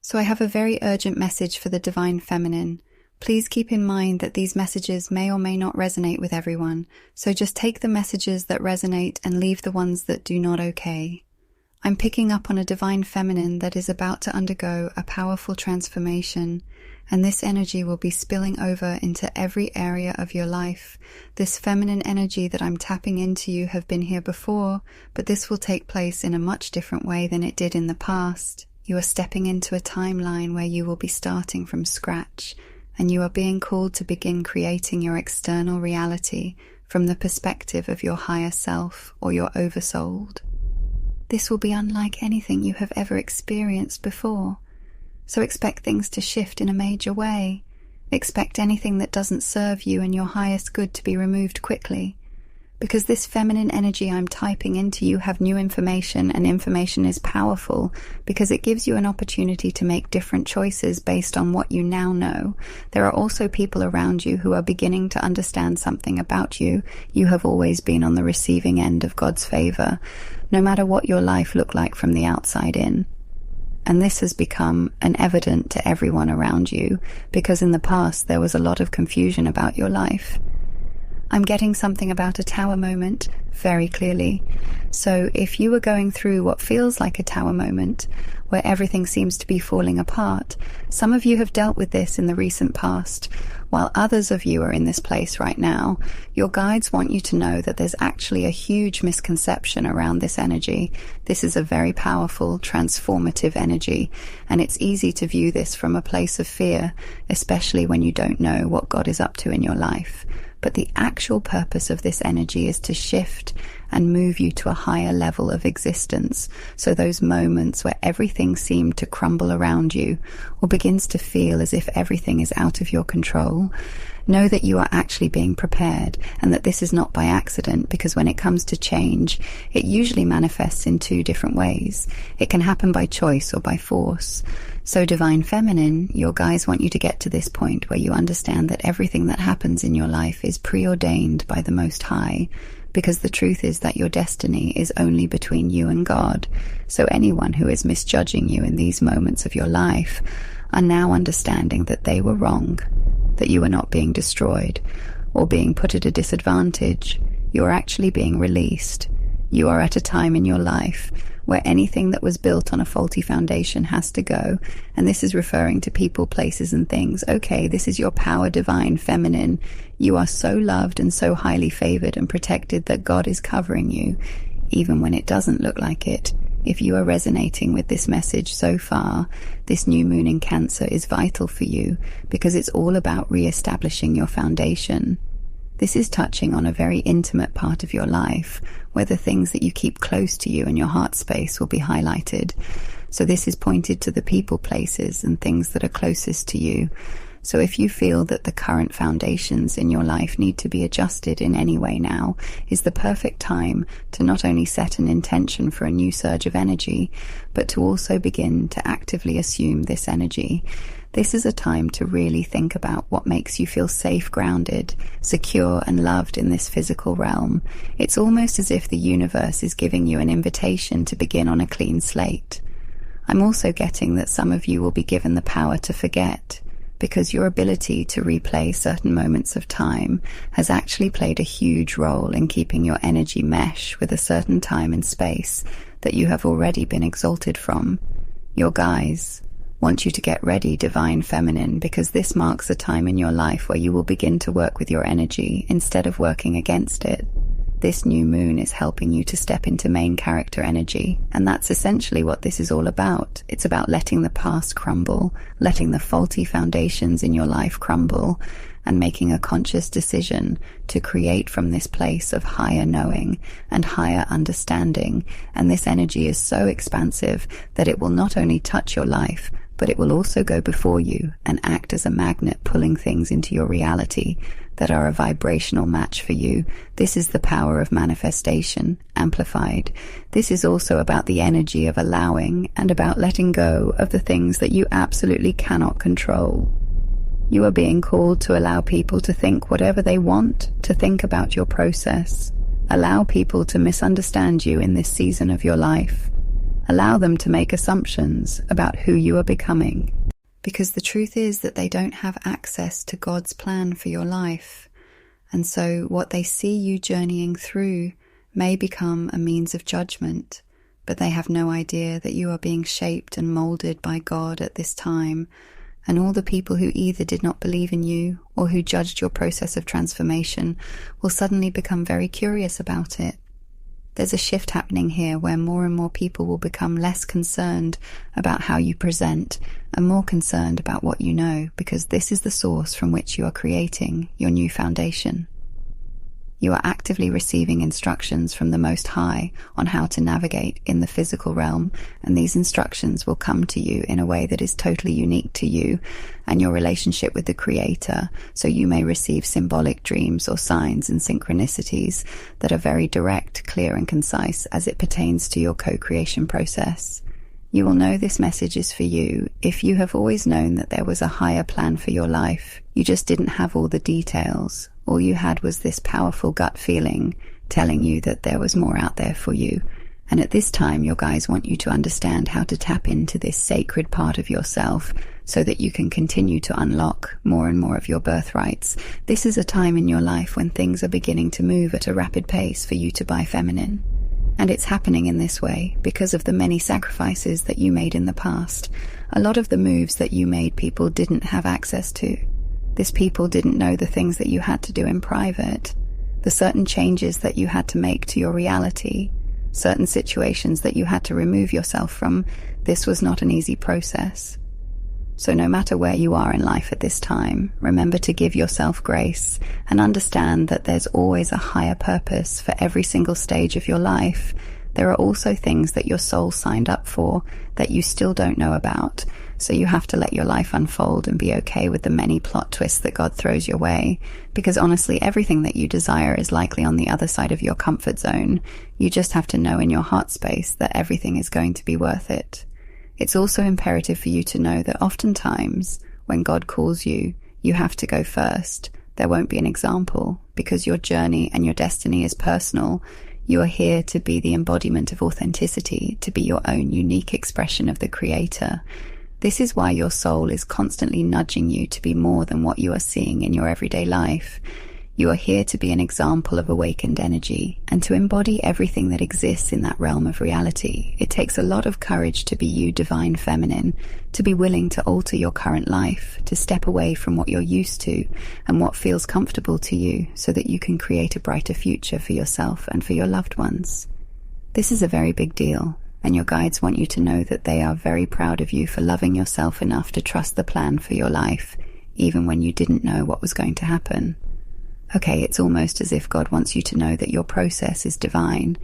So I have a very urgent message for the Divine Feminine. Please keep in mind that these messages may or may not resonate with everyone, so just take the messages that resonate and leave the ones that do not, okay? I'm picking up on a Divine Feminine that is about to undergo a powerful transformation, and this energy will be spilling over into every area of your life. This feminine energy that I'm tapping into, you have been here before, but this will take place in a much different way than it did in the past. You are stepping into a timeline where you will be starting from scratch, and you are being called to begin creating your external reality from the perspective of your higher self or your oversouled. This will be unlike anything you have ever experienced before, so expect things to shift in a major way. Expect anything that doesn't serve you and your highest good to be removed quickly. Because this feminine energy I'm typing into you have new information, and information is powerful because it gives you an opportunity to make different choices based on what you now know. There are also people around you who are beginning to understand something about you. You have always been on the receiving end of God's favor, no matter what your life looked like from the outside in. And this has become evident to everyone around you because in the past there was a lot of confusion about your life. I'm getting something about a tower moment very clearly. So if you were going through what feels like a tower moment, where everything seems to be falling apart, some of you have dealt with this in the recent past, while others of you are in this place right now. Your guides want you to know that there's actually a huge misconception around this energy. This is a very powerful, transformative energy, and it's easy to view this from a place of fear, especially when you don't know what God is up to in your life. But the actual purpose of this energy is to shift and move you to a higher level of existence. So those moments where everything seemed to crumble around you or begins to feel as if everything is out of your control, know that you are actually being prepared and that this is not by accident, because when it comes to change, it usually manifests in two different ways. It can happen by choice or by force. So Divine Feminine, your guides want you to get to this point where you understand that everything that happens in your life is preordained by the Most High, because the truth is that your destiny is only between you and God. So anyone who is misjudging you in these moments of your life are now understanding that they were wrong, that you are not being destroyed or being put at a disadvantage. You are actually being released. You are at a time in your life where anything that was built on a faulty foundation has to go, and this is referring to people, places, and things. Okay, this is your power, Divine Feminine. You are so loved and so highly favored and protected that God is covering you, even when it doesn't look like it. If you are resonating with this message so far, this new moon in Cancer is vital for you because it's all about re-establishing your foundation. This is touching on a very intimate part of your life, where the things that you keep close to you in your heart space will be highlighted. So this is pointed to the people, places, and things that are closest to you. So if you feel that the current foundations in your life need to be adjusted in any way, now is the perfect time to not only set an intention for a new surge of energy, but to also begin to actively assume this energy. This is a time to really think about what makes you feel safe, grounded, secure, and loved in this physical realm. It's almost as if the universe is giving you an invitation to begin on a clean slate. I'm also getting that some of you will be given the power to forget, because your ability to replay certain moments of time has actually played a huge role in keeping your energy mesh with a certain time and space that you have already been exalted from. Your guides want you to get ready, Divine Feminine, because this marks a time in your life where you will begin to work with your energy instead of working against it. This new moon is helping you to step into main character energy, and that's essentially what this is all about. It's about letting the past crumble, letting the faulty foundations in your life crumble, and making a conscious decision to create from this place of higher knowing and higher understanding. And this energy is so expansive that it will not only touch your life, but it will also go before you and act as a magnet, pulling things into your reality that are a vibrational match for you. This is the power of manifestation, amplified. This is also about the energy of allowing and about letting go of the things that you absolutely cannot control. You are being called to allow people to think whatever they want to think about your process. Allow people to misunderstand you in this season of your life. Allow them to make assumptions about who you are becoming, because the truth is that they don't have access to God's plan for your life. And so what they see you journeying through may become a means of judgment, but they have no idea that you are being shaped and molded by God at this time. And all the people who either did not believe in you or who judged your process of transformation will suddenly become very curious about it. There's a shift happening here where more and more people will become less concerned about how you present and more concerned about what you know, because this is the source from which you are creating your new foundation. You are actively receiving instructions from the Most High on how to navigate in the physical realm, and these instructions will come to you in a way that is totally unique to you and your relationship with the Creator, so you may receive symbolic dreams or signs and synchronicities that are very direct, clear and concise as it pertains to your co-creation process. You will know this message is for you if you have always known that there was a higher plan for your life. You just didn't have all the details. All you had was this powerful gut feeling telling you that there was more out there for you. And at this time, your guides want you to understand how to tap into this sacred part of yourself so that you can continue to unlock more and more of your birthrights. This is a time in your life when things are beginning to move at a rapid pace for you to buy feminine. And it's happening in this way because of the many sacrifices that you made in the past. A lot of the moves that you made, people didn't have access to. This people didn't know the things that you had to do in private, the certain changes that you had to make to your reality, certain situations that you had to remove yourself from. This was not an easy process. So no matter where you are in life at this time, remember to give yourself grace and understand that there's always a higher purpose for every single stage of your life. There are also things that your soul signed up for that you still don't know about. So you have to let your life unfold and be okay with the many plot twists that God throws your way. Because honestly, everything that you desire is likely on the other side of your comfort zone. You just have to know in your heart space that everything is going to be worth it. It's also imperative for you to know that oftentimes, when God calls you, you have to go first. There won't be an example, because your journey and your destiny is personal. You are here to be the embodiment of authenticity, to be your own unique expression of the Creator. This is why your soul is constantly nudging you to be more than what you are seeing in your everyday life. You are here to be an example of awakened energy and to embody everything that exists in that realm of reality. It takes a lot of courage to be you, divine feminine, to be willing to alter your current life, to step away from what you're used to and what feels comfortable to you so that you can create a brighter future for yourself and for your loved ones. This is a very big deal, and your guides want you to know that they are very proud of you for loving yourself enough to trust the plan for your life, even when you didn't know what was going to happen. Okay, it's almost as if God wants you to know that your process is divine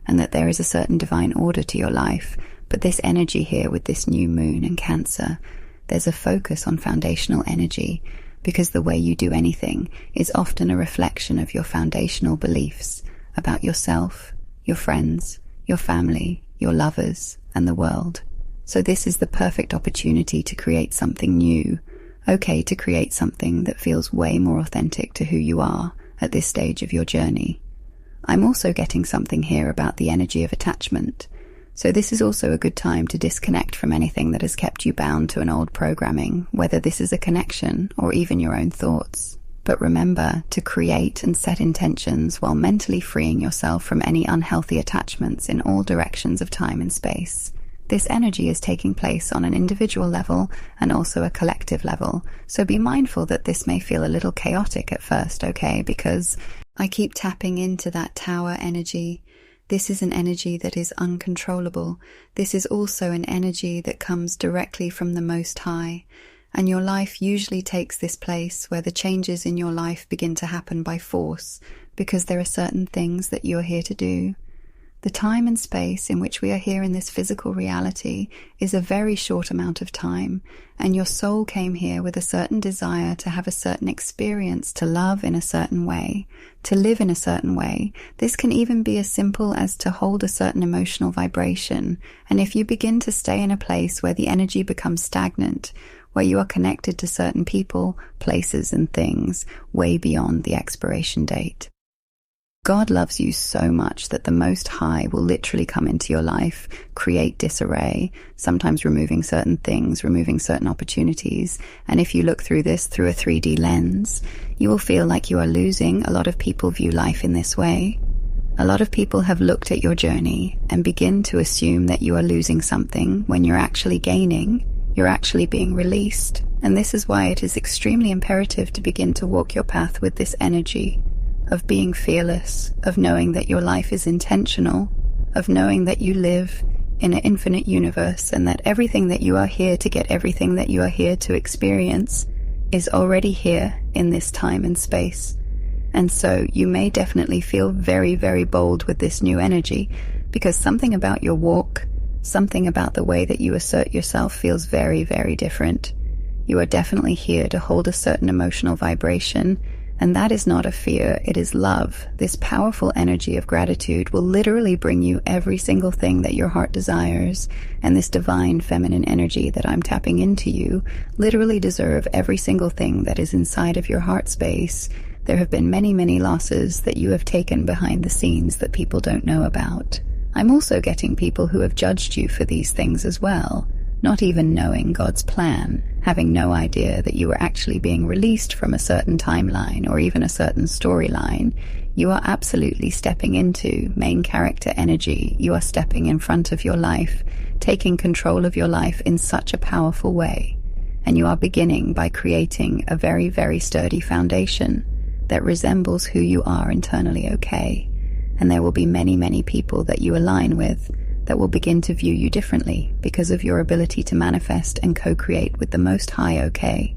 and that there is a certain divine order to your life. But this energy here with this new moon in Cancer, there's a focus on foundational energy because the way you do anything is often a reflection of your foundational beliefs about yourself, your friends, your family, your lovers, and the world. So this is the perfect opportunity to create something new. Okay, to create something that feels way more authentic to who you are at this stage of your journey. I'm also getting something here about the energy of attachment. So this is also a good time to disconnect from anything that has kept you bound to an old programming, whether this is a connection or even your own thoughts. But remember to create and set intentions while mentally freeing yourself from any unhealthy attachments in all directions of time and space. This energy is taking place on an individual level and also a collective level, so be mindful that this may feel a little chaotic at first, okay? Because I keep tapping into that tower energy. This is an energy that is uncontrollable. This is also an energy that comes directly from the Most High. And your life usually takes this place where the changes in your life begin to happen by force, because there are certain things that you are here to do. The time and space in which we are here in this physical reality is a very short amount of time, and your soul came here with a certain desire to have a certain experience, to love in a certain way, to live in a certain way. This can even be as simple as to hold a certain emotional vibration, and if you begin to stay in a place where the energy becomes stagnant, where you are connected to certain people, places, and things way beyond the expiration date, God loves you so much that the Most High will literally come into your life, create disarray, sometimes removing certain things, removing certain opportunities. And if you look through this through a 3D lens, you will feel like you are losing. A lot of people view life in this way. A lot of people have looked at your journey and begin to assume that you are losing something when you're actually gaining, you're actually being released. And this is why it is extremely imperative to begin to walk your path with this energy of being fearless, of knowing that your life is intentional, of knowing that you live in an infinite universe and that everything that you are here to get, everything that you are here to experience is already here in this time and space. And so you may definitely feel very, very bold with this new energy because something about your walk, something about the way that you assert yourself feels very, very different. You are definitely here to hold a certain emotional vibration. And that is not a fear, it is love. This powerful energy of gratitude will literally bring you every single thing that your heart desires. And this divine feminine energy that I'm tapping into you literally deserve every single thing that is inside of your heart space. There have been many, many losses that you have taken behind the scenes that people don't know about. I'm also getting people who have judged you for these things as well, not even knowing God's plan, having no idea that you were actually being released from a certain timeline or even a certain storyline. You are absolutely stepping into main character energy. You are stepping in front of your life, taking control of your life in such a powerful way. And you are beginning by creating a very, very sturdy foundation that resembles who you are internally, okay? And there will be many, many people that you align with that will begin to view you differently because of your ability to manifest and co-create with the Most High, okay?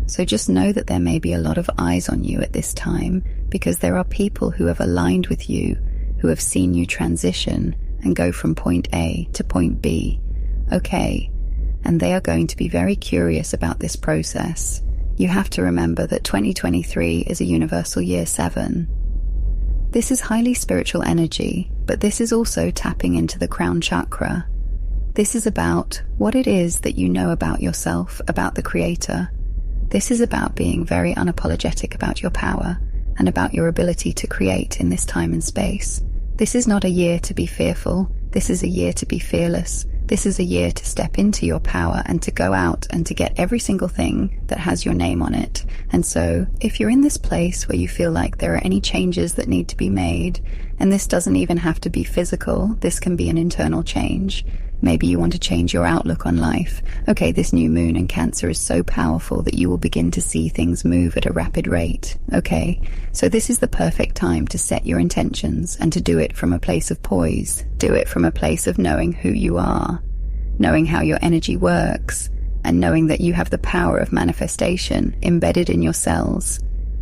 So just know that there may be a lot of eyes on you at this time because there are people who have aligned with you, who have seen you transition and go from point A to point B, okay? And they are going to be very curious about this process. You have to remember that 2023 is a universal year 7. This is highly spiritual energy, but this is also tapping into the crown chakra. This is about what it is that you know about yourself, about the Creator. This is about being very unapologetic about your power and about your ability to create in this time and space. This is not a year to be fearful. This is a year to be fearless. This is a year to step into your power and to go out and to get every single thing that has your name on it. And so if you're in this place where you feel like there are any changes that need to be made, and this doesn't even have to be physical, this can be an internal change. Maybe you want to change your outlook on life. Okay, this new moon in Cancer is so powerful that you will begin to see things move at a rapid rate. Okay, so this is the perfect time to set your intentions and to do it from a place of poise. Do it from a place of knowing who you are, knowing how your energy works, and knowing that you have the power of manifestation embedded in your cells.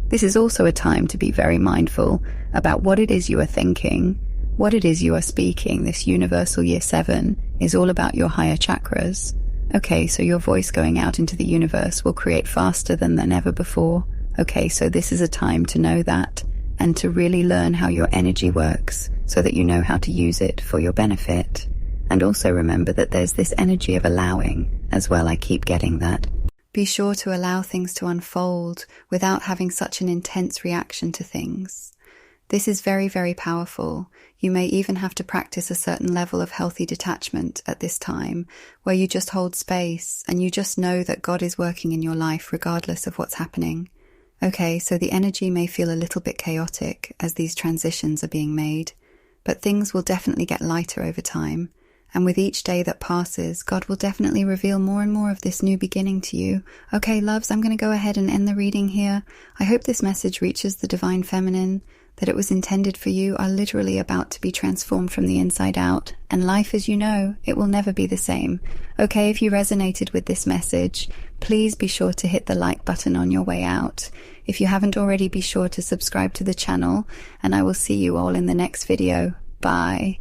This is also a time to be very mindful about what it is you are thinking, what it is you are speaking. This universal year 7 is all about your higher chakras. Okay, so your voice going out into the universe will create faster than ever before. Okay, so this is a time to know that and to really learn how your energy works so that you know how to use it for your benefit. And also remember that there's this energy of allowing as well. I keep getting that. Be sure to allow things to unfold without having such an intense reaction to things. This is very, very powerful. You may even have to practice a certain level of healthy detachment at this time, where you just hold space and you just know that God is working in your life regardless of what's happening. Okay, so the energy may feel a little bit chaotic as these transitions are being made, but things will definitely get lighter over time. And with each day that passes, God will definitely reveal more and more of this new beginning to you. Okay, loves, I'm going to go ahead and end the reading here. I hope this message reaches the Divine Feminine, that it was intended for you are literally about to be transformed from the inside out. And life, as you know, it will never be the same. Okay, if you resonated with this message, please be sure to hit the like button on your way out. If you haven't already, be sure to subscribe to the channel, and I will see you all in the next video. Bye.